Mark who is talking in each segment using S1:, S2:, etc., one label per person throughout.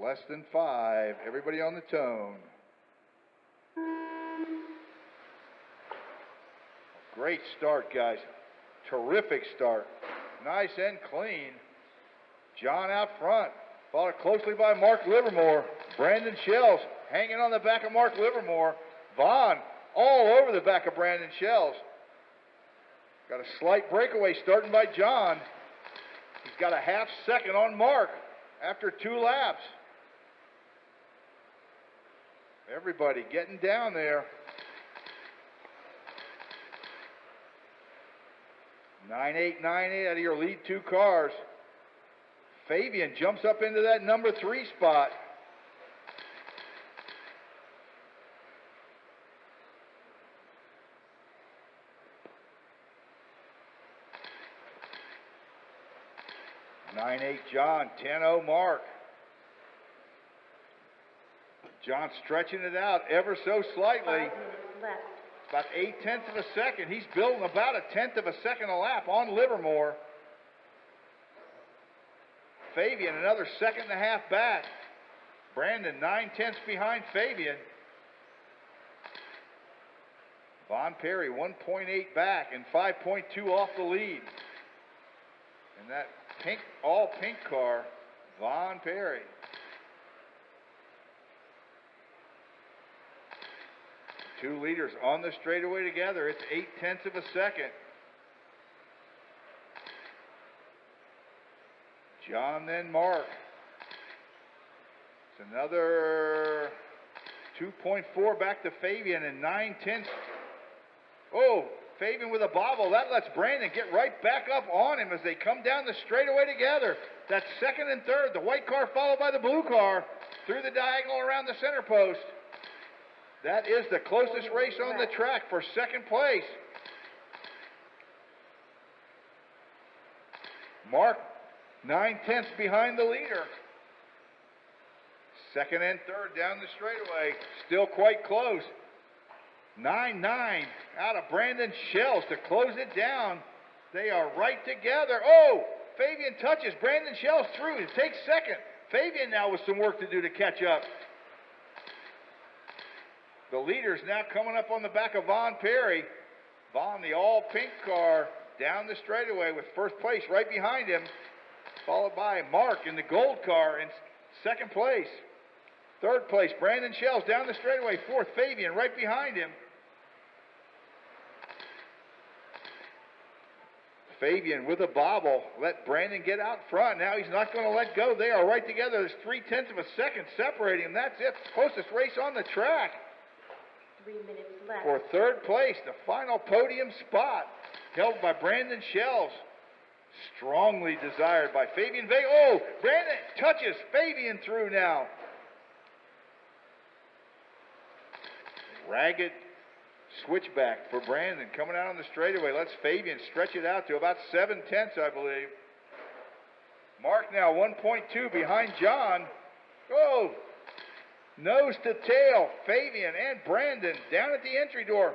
S1: Less than 5. Everybody on the tone. Great start, guys. Terrific start. Nice and clean. John out front, followed closely by Mark Livermore. Brandon Shells hanging on the back of Mark Livermore. Vaughn all over the back of Brandon Shells. Got a slight breakaway starting by John. He's got a half second on Mark after 2 laps. Everybody getting down there. 9-8, 9-8 out of your lead 2 cars. Fabian jumps up into that number 3 spot. Nine 8 John, 10-0 Mark. John stretching it out ever so slightly.
S2: 5 minutes left.
S1: About 0.8 of a second. He's building about 1/10 of a second a lap on Livermore. Fabian another 1.5 seconds back. Brandon 9/10 behind Fabian. Von Perry 1.8 back and 5.2 off the lead. And that pink, all pink car, Von Perry. Two leaders on the straightaway together. It's 0.8 of a second. John, then Mark. It's another 2.4 back to Fabian and 9/10. Oh, Fabian with a bobble. That lets Brandon get right back up on him as they come down the straightaway together. That's second and third. The white car followed by the blue car through the diagonal around the center post. That is the closest race on the track for second place. Mark 9/10 behind the leader. Second and third down the straightaway. Still quite close. 9-9 out of Brandon Shells to close it down. They are right together. Oh, Fabian touches Brandon Shells through. He takes second. Fabian now with some work to do to catch up. The leader's now coming up on the back of Von Perry. Von, the all-pink car, down the straightaway with first place right behind him, followed by Mark in the gold car in second place. Third place, Brandon Shells down the straightaway. Fourth, Fabian right behind him. Fabian with a bobble. Let Brandon get out front. Now he's not going to let go. They are right together. There's 0.3 of a second separating them. That's it. Closest race on the track.
S2: 3 minutes left.
S1: For third place, the final podium spot held by Brandon Shells. Strongly desired by Fabian Vega. Oh, Brandon touches Fabian through now. Ragged switchback for Brandon coming out on the straightaway. Let's Fabian stretch it out to about 0.7, I believe. Mark now 1.2 behind John. Oh, nose to tail, Fabian and Brandon down at the entry door,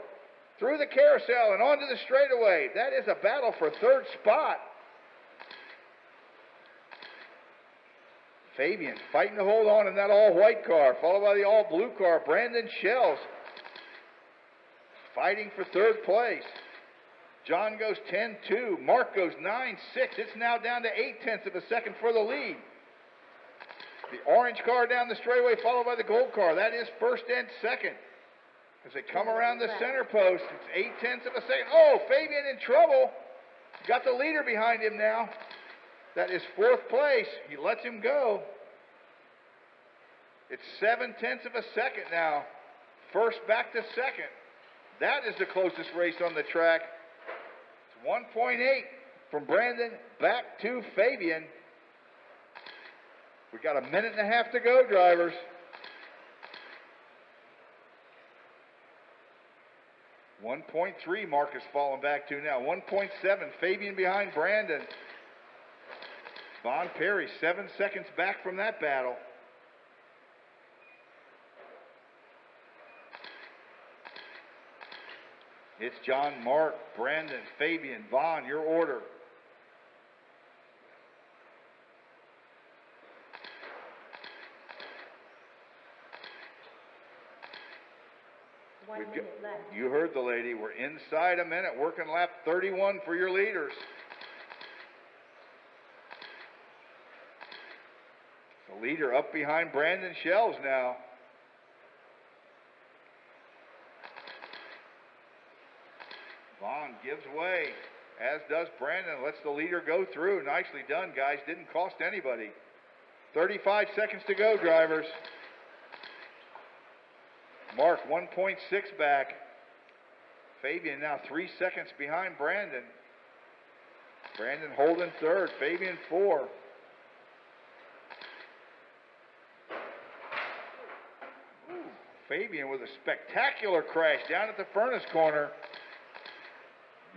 S1: through the carousel and onto the straightaway. That is a battle for third spot. Fabian fighting to hold on in that all-white car, followed by the all-blue car, Brandon Shells, fighting for third place. John goes 10-2. Mark goes 9-6. It's now down to 0.8 of a second for the lead. The orange car down the straightaway, followed by the gold car. That is first and second. As they come around the center post, it's 0.8 of a second. Oh, Fabian in trouble. Got the leader behind him now. That is fourth place. He lets him go. It's 0.7 of a second now. First back to second. That is the closest race on the track. It's 1.8 from Brandon back to Fabian. We got 1.5 minutes to go, drivers. $1.3 Mark has fallen back to now. 1.7 Fabian behind Brandon. Von Perry 7 seconds back from that battle. It's John, Mark, Brandon, Fabian, Vaughn, your order.
S2: 1
S1: We've
S2: minute left.
S1: You heard the lady. We're inside a minute, working lap 31 for your leaders. The leader up behind Brandon Shells now. Vaughn gives way, as does Brandon. Lets the leader go through. Nicely done, guys. Didn't cost anybody. 35 seconds to go, drivers. Mark 1.6 back. Fabian now 3 seconds behind Brandon. Brandon holding third. Fabian 4. Fabian with a spectacular crash down at the furnace corner.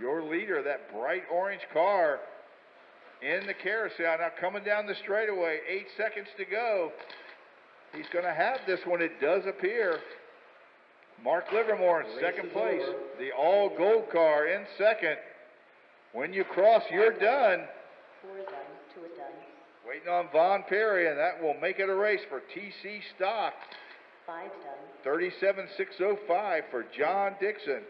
S1: Your leader, that bright orange car in the carousel. Now coming down the straightaway. 8 seconds to go. He's going to have this one, it does appear. Mark Livermore in second place. The all gold car in second. When you cross, you're done.
S2: 4 is done. 2 is done.
S1: Waiting on Von Perry, and that will make it a race for TC Stock.
S2: 5's done.
S1: 37.605 for John Dixon.